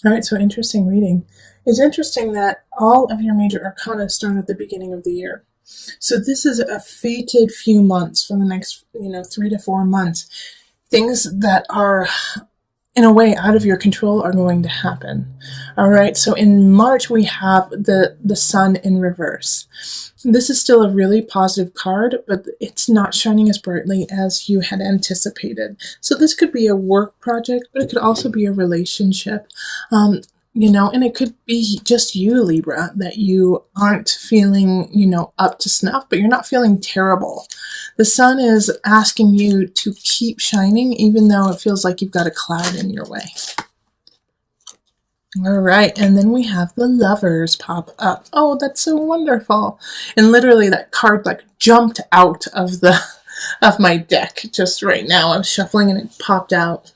All right, so interesting reading. It's interesting that all of your major arcana start at the beginning of the year. So this is a fated few months for the next, 3 to 4 months. Things that are in a way out of your control are going to happen. All right, so in March we have the sun in reverse. This is still a really positive card, but it's not shining as brightly as you had anticipated. So this could be a work project, but it could also be a relationship. And it could be just you, Libra, that you aren't feeling, up to snuff, but you're not feeling terrible. The sun is asking you to keep shining, even though it feels like you've got a cloud in your way. All right, and then we have the Lovers pop up. Oh, that's so wonderful. And literally that card like jumped out of my deck just right now. I was shuffling and it popped out.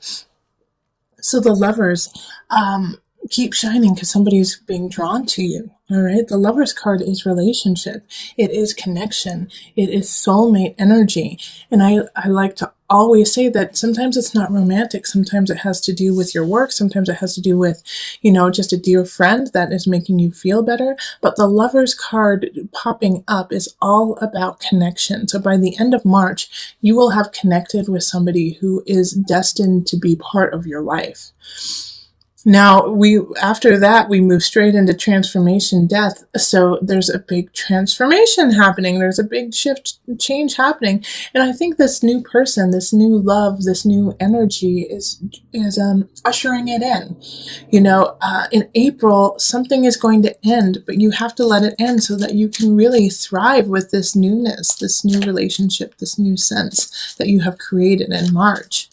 So the Lovers, keep shining because somebody's being drawn to you. All right. The Lover's card is relationship. It is connection. It is soulmate energy. And I like to always say that sometimes it's not romantic. Sometimes it has to do with your work. Sometimes it has to do with, just a dear friend that is making you feel better. But the Lover's card popping up is all about connection. So by the end of March, you will have connected with somebody who is destined to be part of your life. Now, after that, we move straight into transformation death. So there's a big transformation happening. There's a big change happening. And I think this new person, this new love, this new energy is ushering it in. In April, something is going to end, but you have to let it end so that you can really thrive with this newness, this new relationship, this new sense that you have created in March.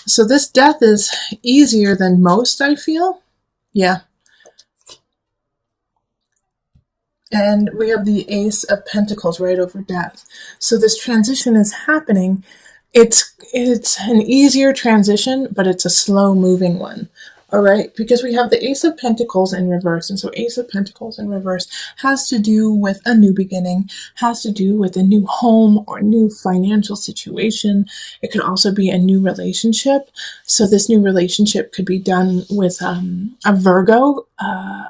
So this death is easier than most, I feel. Yeah. And we have the Ace of Pentacles right over death. So this transition is happening. It's an easier transition, but it's a slow moving one. All right, because we have the Ace of Pentacles in reverse. And so Ace of Pentacles in reverse has to do with a new beginning, has to do with a new home or new financial situation. It could also be a new relationship. So this new relationship could be done with a Virgo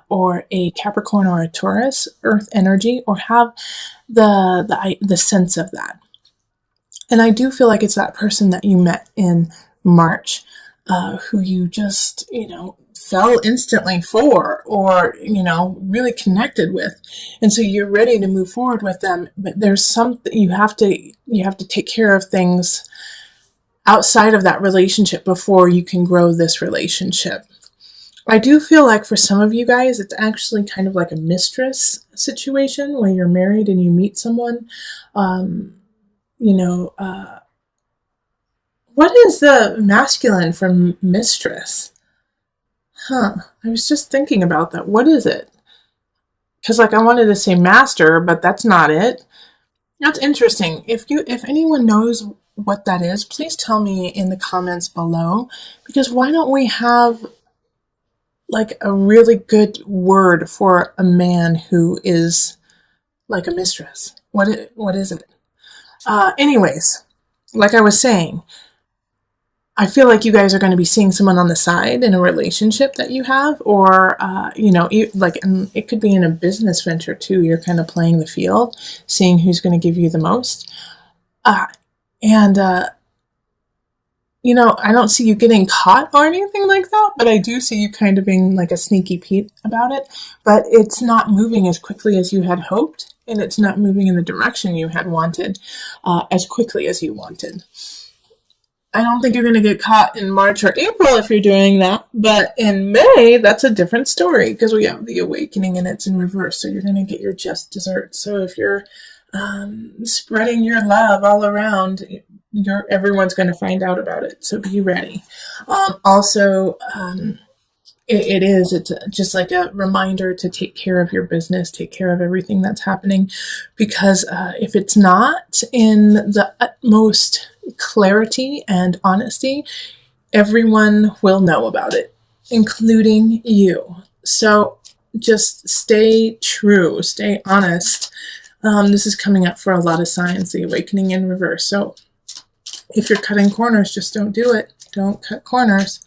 or a Capricorn or a Taurus, earth energy, or have the sense of that. And I do feel like it's that person that you met in March. Who you just, fell instantly for or, really connected with. And so you're ready to move forward with them. But there's something you have to take care of things outside of that relationship before you can grow this relationship. I do feel like for some of you guys, it's actually kind of like a mistress situation where you're married and you meet someone, what is the masculine for mistress? I was just thinking about that. What is it? Because I wanted to say master, but that's not it. That's interesting. If anyone knows what that is, please tell me in the comments below. Because why don't we have like a really good word for a man who is like a mistress? What is it? Anyways, like I was saying, I feel like you guys are going to be seeing someone on the side in a relationship that you have, or, and it could be in a business venture too. You're kind of playing the field, seeing who's going to give you the most. I don't see you getting caught or anything like that, but I do see you kind of being like a sneaky Pete about it, but it's not moving as quickly as you had hoped, and it's not moving in the direction you had wanted, as quickly as you wanted. I don't think you're going to get caught in March or April if you're doing that. But in May, that's a different story because we have the awakening and it's in reverse. So you're going to get your just desserts. So if you're spreading your love all around, everyone's going to find out about it. So be ready. It's just like a reminder to take care of your business, take care of everything that's happening, because if it's not in the utmost clarity and honesty, everyone will know about it, including you. So just stay true, stay honest. This is coming up for a lot of signs, the awakening in reverse. So if you're cutting corners, just don't do it. Don't cut corners.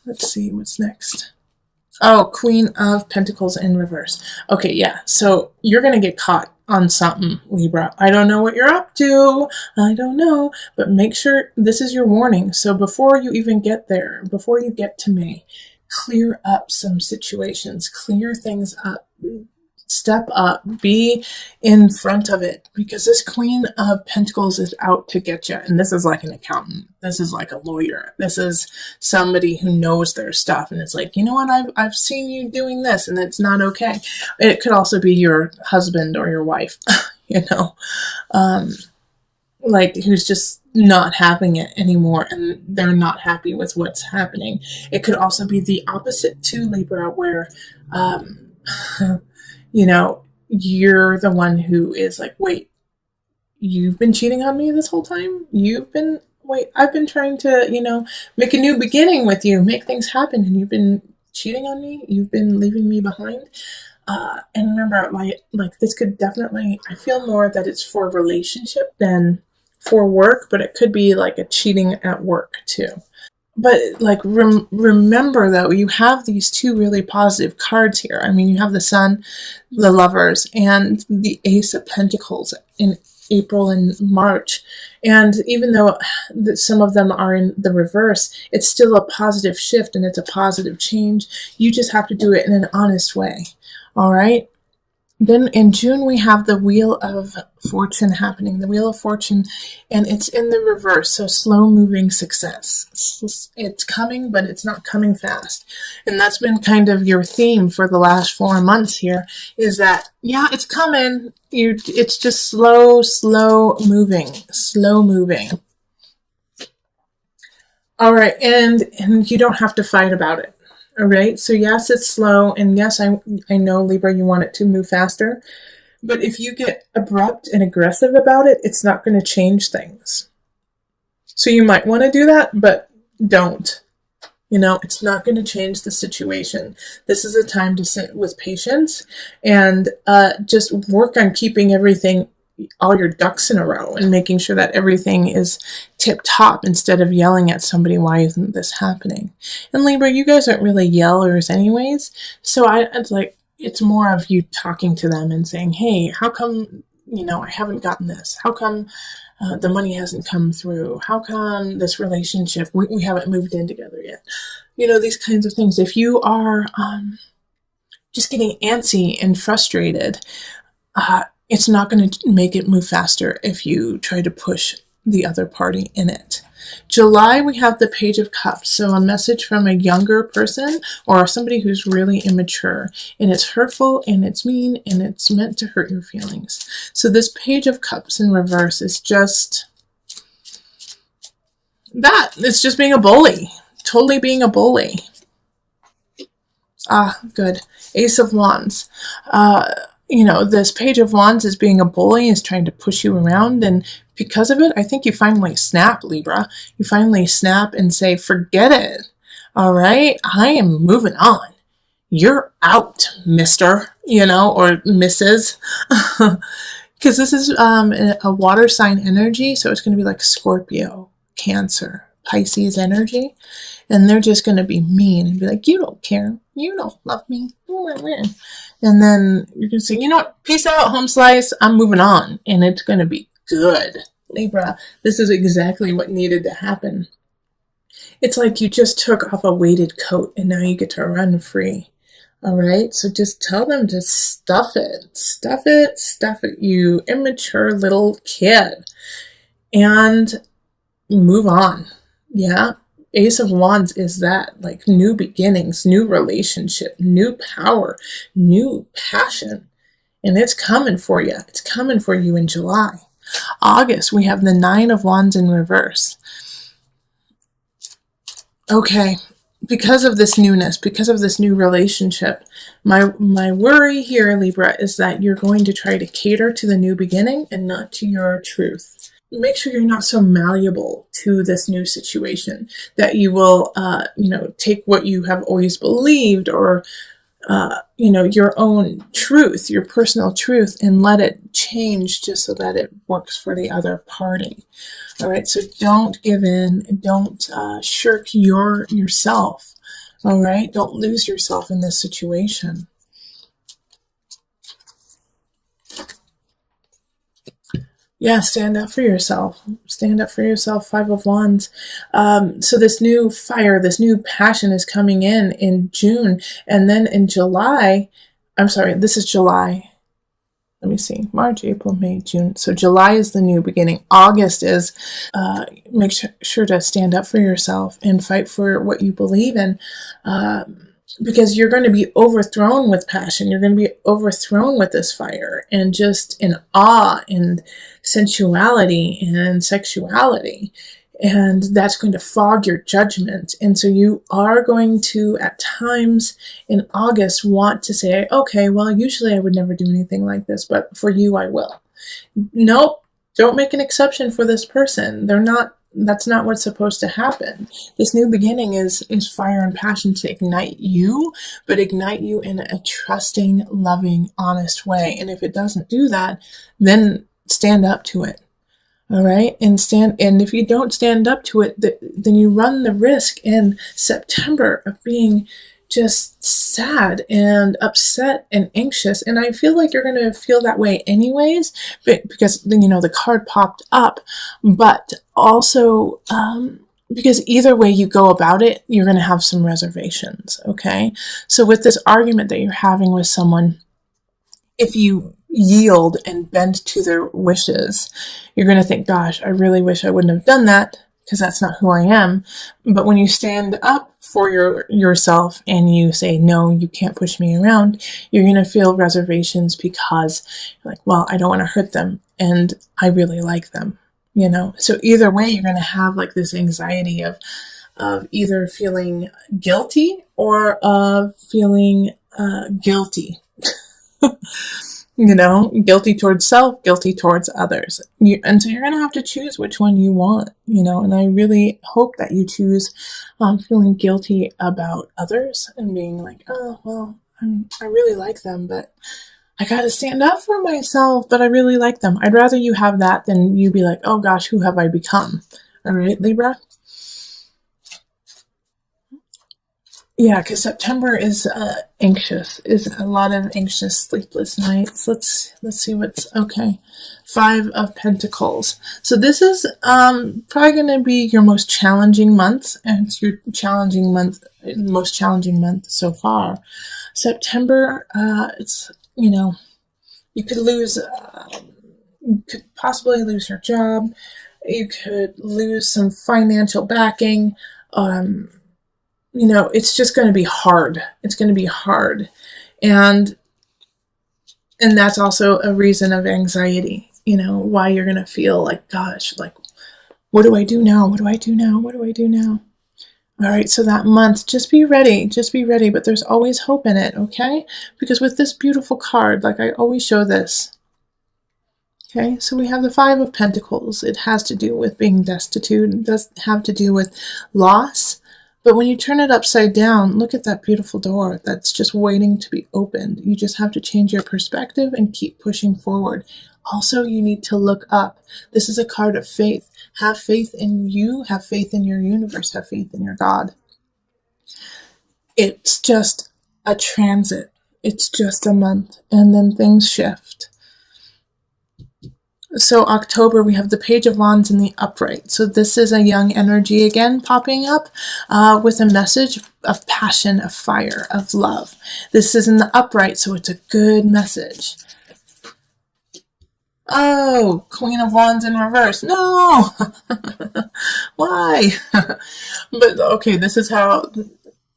Let's see what's next. Oh, Queen of Pentacles in reverse. Okay, yeah. So you're going to get caught on something, Libra. I don't know what you're up to. I don't know. But make sure this is your warning. So before you even get there, before you get to May, clear up some situations. Clear things up. Step up, be in front of it, because this Queen of Pentacles is out to get you. And this is like an accountant. This is like a lawyer. This is somebody who knows their stuff. And it's like, you know what? I've seen you doing this and it's not okay. It could also be your husband or your wife, you know, like who's just not having it anymore and they're not happy with what's happening. It could also be the opposite to Libra, where, you know, you're the one who is like, wait, you've been cheating on me this whole time? I've been trying to, you know, make a new beginning with you, make things happen, and you've been cheating on me? You've been leaving me behind? And remember, like this could definitely, I feel more that it's for a relationship than for work, but it could be like a cheating at work too. But like, remember though, you have these two really positive cards here. I mean, you have the Sun, the Lovers, and the Ace of Pentacles in April and March. And even though some of them are in the reverse, it's still a positive shift and it's a positive change. You just have to do it in an honest way. All right. Then in June, we have the Wheel of Fortune happening, the Wheel of Fortune, and it's in the reverse, so slow-moving success. It's coming, but it's not coming fast. And that's been kind of your theme for the last 4 months here, is that, yeah, it's coming. It's just slow moving. All right, and you don't have to fight about it. All right, so yes, it's slow, and yes, I know, Libra, you want it to move faster, but if you get abrupt and aggressive about it, it's not going to change things. So you might want to do that, but don't. You know, it's not going to change the situation. This is a time to sit with patience and just work on keeping everything, all your ducks in a row, and making sure that everything is tip top instead of yelling at somebody, why isn't this happening? And Libra, you guys aren't really yellers anyways, so it's more of you talking to them and saying, hey, how come, you know, I haven't gotten this? How come the money hasn't come through? How come this relationship, we haven't moved in together yet? You know, these kinds of things. If you are just getting antsy and frustrated, it's not going to make it move faster if you try to push the other party in it. July, we have the Page of Cups. So a message from a younger person or somebody who's really immature. And it's hurtful and it's mean and it's meant to hurt your feelings. So this Page of Cups in reverse is just that. It's just being a bully. Totally being a bully. Ah, good. Ace of Wands. You know, this Page of Wands is being a bully, is trying to push you around, and because of it, I think you finally snap, Libra. You finally snap and say, forget it. All right, I am moving on. You're out, mister, you know, or Mrs. Because this is a water sign energy, so it's going to be like Scorpio, Cancer, Pisces energy. And they're just going to be mean and be like, you don't care. You don't love me. And then you're going to say, you know what? Peace out, home slice. I'm moving on. And it's going to be good. Libra, this is exactly what needed to happen. It's like you just took off a weighted coat and now you get to run free. All right? So just tell them to stuff it. Stuff it, you immature little kid. And move on. Yeah? Ace of Wands is that, like, new beginnings, new relationship, new power, new passion. And it's coming for you. It's coming for you in July. August, we have the Nine of Wands in reverse. Okay, because of this newness, because of this new relationship, my worry here, Libra, is that you're going to try to cater to the new beginning and not to your truth. Make sure you're not so malleable to this new situation that you will, you know, take what you have always believed or, you know, your own truth, your personal truth, and let it change just so that it works for the other party. All right, so don't give in, don't shirk yourself. All right? Don't lose yourself in this situation. Yeah, stand up for yourself. Stand up for yourself, Five of Wands. So this new fire, this new passion is coming in June. And then in July, I'm sorry, this is July. Let me see, March, April, May, June. So July is the new beginning. August is make sure to stand up for yourself and fight for what you believe in. Because you're going to be overthrown with passion. You're going to be overthrown with this fire and just in awe and sensuality and sexuality. And that's going to fog your judgment. And so you are going to, at times in August, want to say, okay, well, usually I would never do anything like this, but for you, I will. Nope, don't make an exception for this person. That's not what's supposed to happen. This new beginning is fire and passion to ignite you, but ignite you in a trusting, loving, honest way. And if it doesn't do that, then stand up to it. All right. And if you don't stand up to it, then you run the risk in September of being just sad and upset and anxious. And I feel like you're going to feel that way anyways, because, the card popped up, but also, because either way you go about it, you're going to have some reservations. Okay. So with this argument that you're having with someone, if you yield and bend to their wishes, you're going to think, gosh, I really wish I wouldn't have done that because that's not who I am. But when you stand up for yourself and you say, no, you can't push me around, you're going to feel reservations because you're like, well, I don't want to hurt them and I really like them, So either way, you're going to have like this anxiety of either feeling guilty or of feeling guilty. Guilty towards self, guilty towards others. And so you're going to have to choose which one you want, and I really hope that you choose feeling guilty about others and being like, oh, well, I really like them, but I got to stand up for myself, but I really like them. I'd rather you have that than you be like, oh gosh, who have I become? All right, Libra? Yeah, because September is anxious, is a lot of anxious, sleepless nights. Let's see what's okay. 5 of Pentacles. So this is probably going to be your most challenging month, and it's your most challenging month so far. September, it's you could possibly lose your job. You could lose some financial backing. It's just going to be hard. It's going to be hard. And that's also a reason of anxiety, why you're going to feel like, gosh, like, what do I do now? What do I do now? What do I do now? All right. So that month, just be ready, but there's always hope in it. Okay. Because with this beautiful card, like I always show this. Okay. So we have the 5 of Pentacles. It has to do with being destitute. It does have to do with loss. But when you turn it upside down, look at that beautiful door that's just waiting to be opened. You just have to change your perspective and keep pushing forward. Also, you need to look up. This is a card of faith. Have faith in you, have faith in your universe, have faith in your God. It's just a transit. It's just a month, and then things shift. So October, we have the Page of Wands in the upright. So this is a young energy again popping up with a message of passion, of fire, of love. This is in the upright, so it's a good message. Oh, Queen of Wands in reverse. No! Why? But okay, this is how...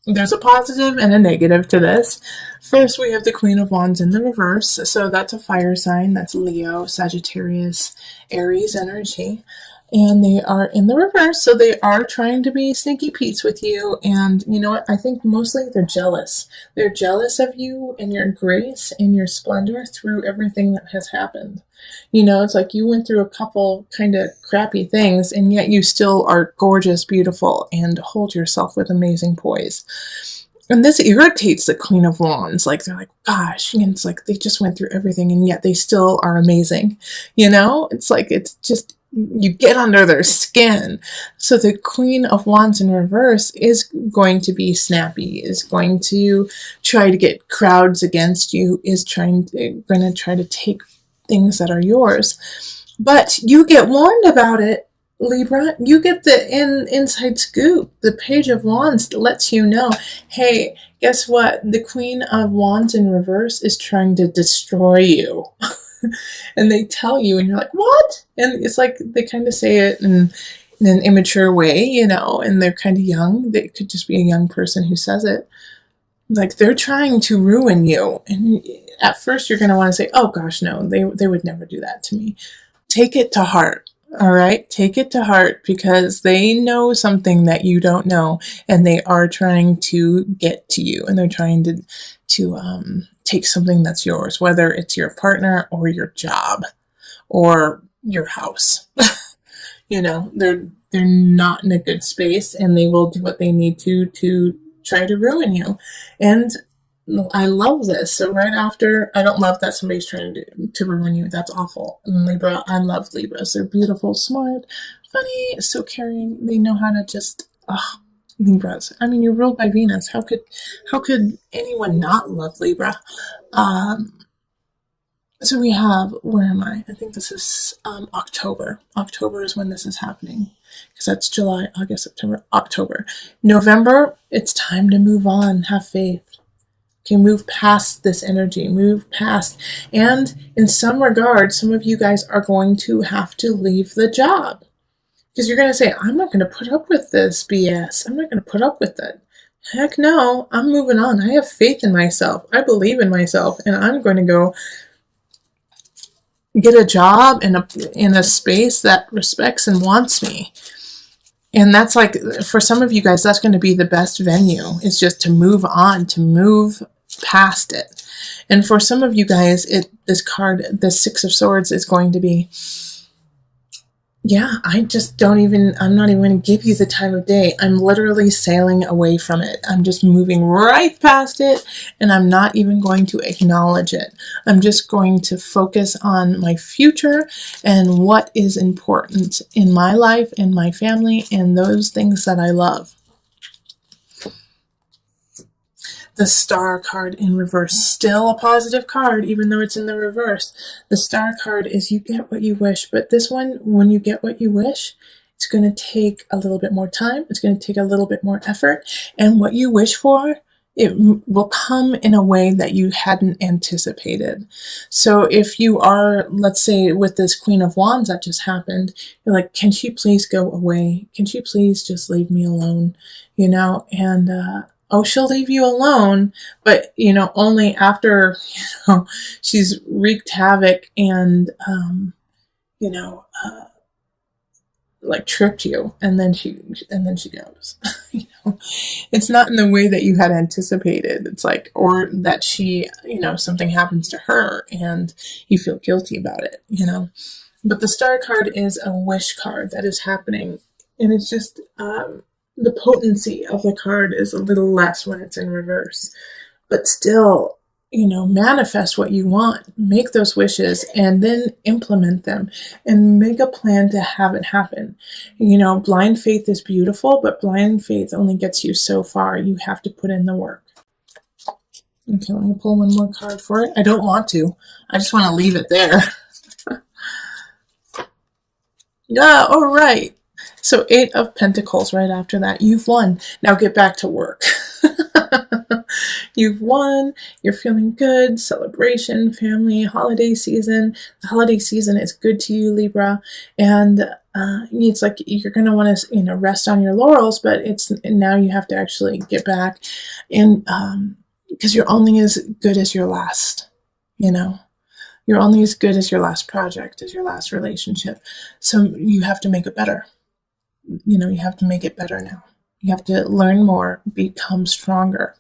There's a positive and a negative to this. First, we have the Queen of Wands in the reverse. So that's a fire sign. That's Leo, Sagittarius, Aries energy. And they are in the reverse. So they are trying to be sneaky Pete's with you. And you know what? I think mostly they're jealous. They're jealous of you and your grace and your splendor through everything that has happened. It's like you went through a couple kind of crappy things, and yet you still are gorgeous, beautiful, and hold yourself with amazing poise. And this irritates the Queen of Wands. Like, they're like, gosh, it's like they just went through everything, and yet they still are amazing. It's like, it's just you get under their skin. So the Queen of Wands in reverse is going to be snappy, is going to try to get crowds against you, is going to try to take things that are yours. But you get warned about it, Libra. You get the inside scoop. The Page of Wands lets you know, hey, guess what? The Queen of Wands in reverse is trying to destroy you. And they tell you, and you're like, what? And it's like they kind of say it in an immature way, you know, and they're kind of young. They could just be a young person who says it. Like, they're trying to ruin you. And at first you're going to want to say, oh gosh, no, they would never do that to me. Take it to heart. All right, take it to heart, because they know something that you don't know, and they are trying to get to you, and they're trying to take something that's yours, whether it's your partner or your job or your house. You know, they're not in a good space, and they will do what they need to try to ruin you. And I love this. So right after, I don't love that somebody's trying to ruin you. That's awful. And Libra, I love Libras. They're beautiful, smart, funny, so caring. They know how to just, Libras. I mean, you're ruled by Venus. How could anyone not love Libra? So we have, where am I? I think this is October. October is when this is happening, because that's July, August, September, October. November, it's time to move on. Have faith. Okay, move past this energy, move past. And in some regard, some of you guys are going to have to leave the job, because you're going to say, I'm not going to put up with this BS. I'm not going to put up with it. Heck no, I'm moving on. I have faith in myself. I believe in myself, and I'm going to go get a job in a space that respects and wants me. And that's like, for some of you guys, that's going to be the best venue, is just to move on, to move past it. And for some of you guys, this card, the Six of Swords, is going to be, yeah, I'm not even going to give you the time of day. I'm literally sailing away from it. I'm just moving right past it, and I'm not even going to acknowledge it. I'm just going to focus on my future and what is important in my life and my family and those things that I love. The Star card in reverse, still a positive card, even though it's in the reverse. The Star card is you get what you wish, but this one, when you get what you wish, it's going to take a little bit more time. It's going to take a little bit more effort. And what you wish for, it will come in a way that you hadn't anticipated. So if you are, let's say with this Queen of Wands that just happened, you're like, can she please go away? Can she please just leave me alone? You know, and, she'll leave you alone, but, you know, only after, you know, she's wreaked havoc and, you know, like tripped you, and then she goes. You know, it's not in the way that you had anticipated. It's like, or that she, you know, something happens to her and you feel guilty about it, you know. But the Star card is a wish card that is happening, and it's just, the potency of the card is a little less when it's in reverse, but still, you know, manifest what you want, make those wishes, and then implement them and make a plan to have it happen. You know, blind faith is beautiful, but blind faith only gets you so far. You have to put in the work. Okay, let me pull one more card for it. I don't want to. I just want to leave it there. Yeah, all right. So 8 of Pentacles right after that. You've won. Now get back to work. You've won. You're feeling good. Celebration, family, holiday season. The holiday season is good to you, Libra. And it's like you're going to want to, you know, rest on your laurels, but it's now you have to actually get back. And because you're only as good as your last, you know. You're only as good as your last project, as your last relationship. So you have to make it better. You know, you have to make it better now. You have to learn more, become stronger.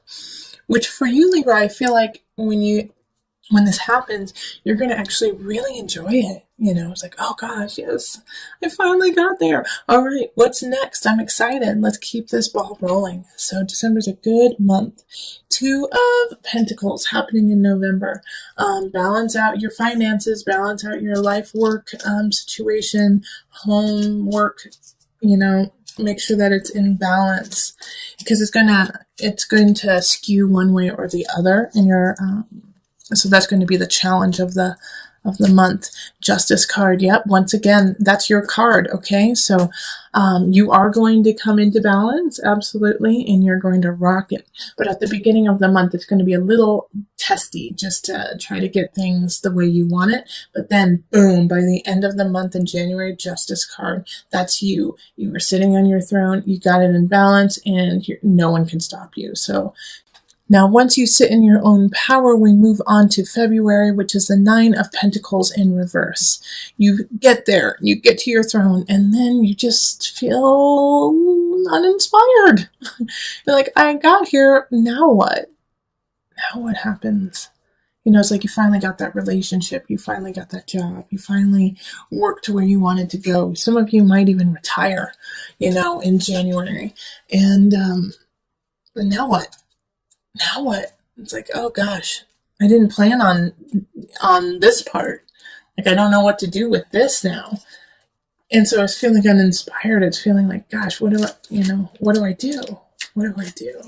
Which for you, Libra, I feel like when you when this happens, you're going to actually really enjoy it. It's like, oh gosh, yes, I finally got there. All right, what's next? I'm excited. Let's keep this ball rolling. So December's a good month. Two of Pentacles happening in November. Balance out your finances, balance out your life work situation, home work, make sure that it's in balance, because it's going to skew one way or the other in your so that's going to be the challenge of the month. Justice card. Yep. Once again, that's your card. Okay. So, you are going to come into balance. Absolutely. And you're going to rock it. But at the beginning of the month, it's going to be a little testy just to try to get things the way you want it. But then boom, by the end of the month in January, Justice card. That's you. You were sitting on your throne. You got it in balance and no one can stop you. So, now, once you sit in your own power, we move on to February, which is the 9 of Pentacles in reverse. You get there, you get to your throne, and then you just feel uninspired. You're like, I got here, now what? Now what happens? It's like you finally got that relationship, you finally got that job, you finally worked to where you wanted to go. Some of you might even retire, in January. And now what? Now what? It's like, oh gosh, I didn't plan on this part. Like, I don't know what to do with this now. And so I was feeling uninspired. It's feeling like, gosh, what do I do? What do I do?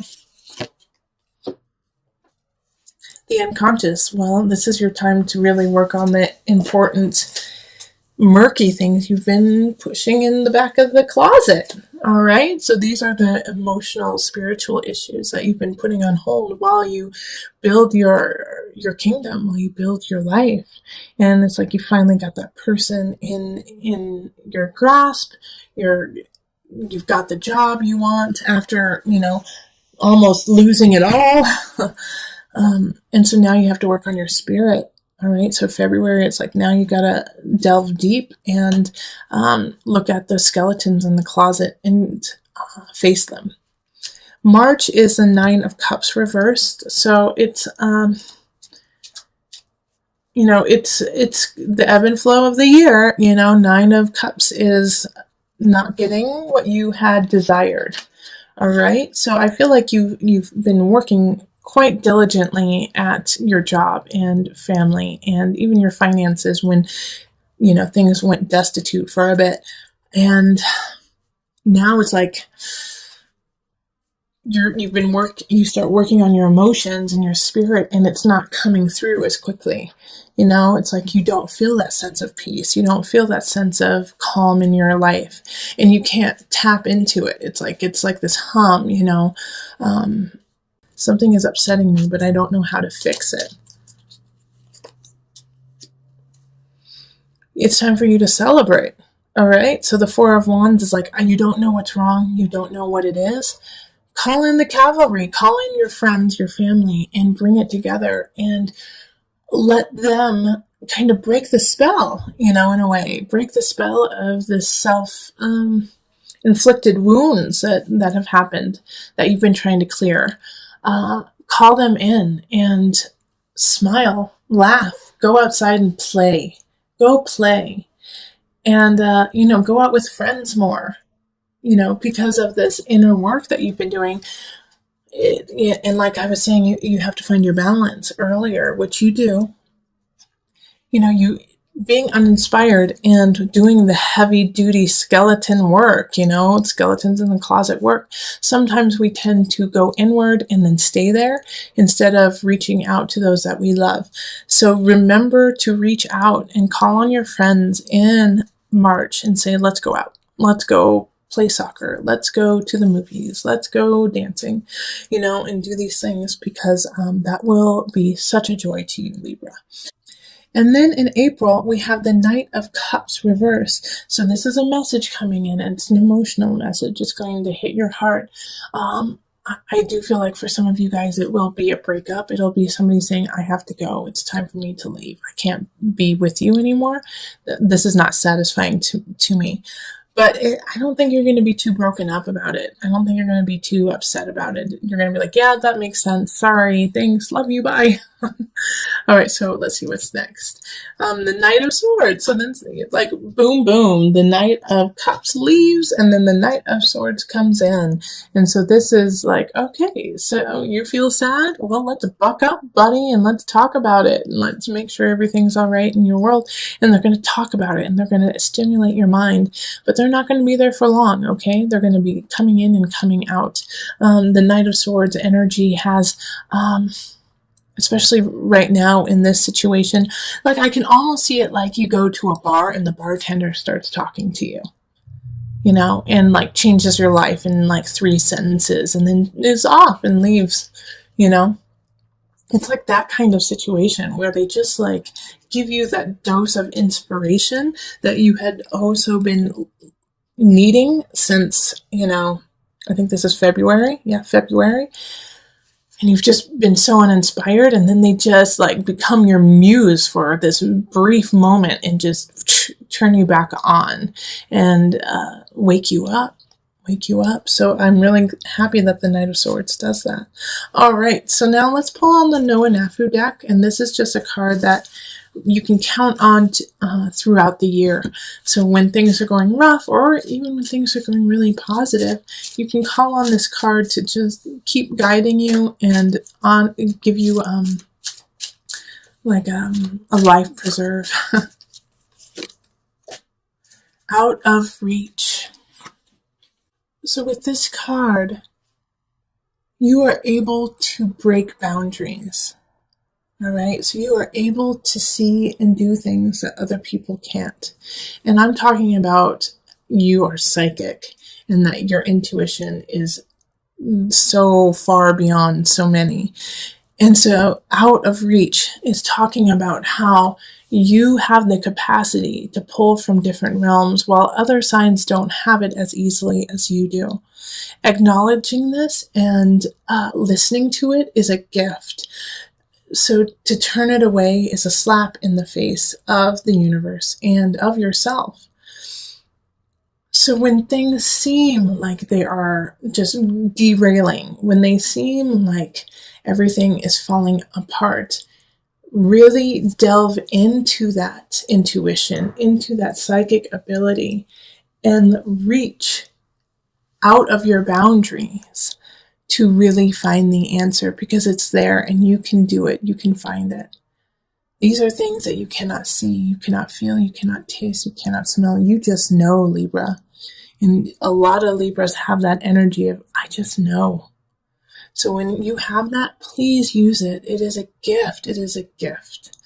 The unconscious. Well, this is your time to really work on the important, murky things you've been pushing in the back of the closet. All right. So these are the emotional, spiritual issues that you've been putting on hold while you build your kingdom, while you build your life. And it's like you finally got that person in your grasp. You've got the job you want after, almost losing it all. And so now you have to work on your spirit. All right, so February, it's like now you got to delve deep and look at the skeletons in the closet and face them. March is the 9 of Cups reversed, so it's it's the ebb and flow of the year. 9 of Cups is not getting what you had desired. All right, so I feel like you've been working quite diligently at your job and family and even your finances when, things went destitute for a bit. And now it's like you start working on your emotions and your spirit, and it's not coming through as quickly. It's like you don't feel that sense of peace. You don't feel that sense of calm in your life, and you can't tap into it. It's like this hum, something is upsetting me, but I don't know how to fix it. It's time for you to celebrate. All right. So the 4 of Wands is like, you don't know what's wrong. You don't know what it is. Call in the cavalry, call in your friends, your family, and bring it together and let them kind of break the spell, in a way, break the spell of this inflicted wounds that have happened that you've been trying to clear. Call them in and smile, laugh, go outside and play. Go play. And, go out with friends more, because of this inner work that you've been doing. And like I was saying, you have to find your balance earlier, which you do. You being uninspired and doing the heavy duty skeleton work, skeletons in the closet work. Sometimes we tend to go inward and then stay there instead of reaching out to those that we love. So remember to reach out and call on your friends in March and say, let's go out. Let's go play soccer. Let's go to the movies. Let's go dancing, and do these things because that will be such a joy to you, Libra. And then in April, we have the Knight of Cups reversed. So this is a message coming in, and it's an emotional message. It's going to hit your heart. I do feel like for some of you guys, it will be a breakup. It'll be somebody saying, I have to go. It's time for me to leave. I can't be with you anymore. This is not satisfying to me. But I don't think you're going to be too broken up about it. I don't think you're going to be too upset about it. You're going to be like, yeah, that makes sense. Sorry. Thanks. Love you. Bye. All right, so let's see what's next. The Knight of Swords. So then it's like boom, boom. The Knight of Cups leaves, and then the Knight of Swords comes in. And so this is like, okay, so you feel sad? Well, let's buck up, buddy, and let's talk about it. And let's make sure everything's all right in your world. And they're going to talk about it, and they're going to stimulate your mind. But they're not going to be there for long, okay? They're going to be coming in and coming out. The Knight of Swords energy has... especially right now in this situation, like I can almost see it like you go to a bar and the bartender starts talking to you, you know, and like changes your life in like 3 sentences and then is off and leaves, you know. It's like that kind of situation where they just like give you that dose of inspiration that you had also been needing since, you know, I think this is February. Yeah, February. And you've just been so uninspired, and then they just like become your muse for this brief moment and just turn you back on and wake you up. So I'm really happy that the Knight of Swords does that. All right, so now let's pull on the Noah Nafu deck, and this is just a card that you can count on throughout the year. So when things are going rough, or even when things are going really positive, you can call on this card to just keep guiding you and give you like a life preserve. Out of reach. So with this card, you are able to break boundaries. All right, so you are able to see and do things that other people can't. And I'm talking about you are psychic and that your intuition is so far beyond so many. And so out of reach is talking about how you have the capacity to pull from different realms while other signs don't have it as easily as you do. Acknowledging this and listening to it is a gift. So to turn it away is a slap in the face of the universe and of yourself. So when things seem like they are just derailing, when they seem like everything is falling apart, really delve into that intuition, into that psychic ability, and reach out of your boundaries to really find the answer, because it's there and you can do it. You can find it. These are things that you cannot see, you cannot feel, you cannot taste, you cannot smell. You just know, Libra. And a lot of Libras have that energy of, I just know. So when you have that, please use it. It is a gift. It is a gift.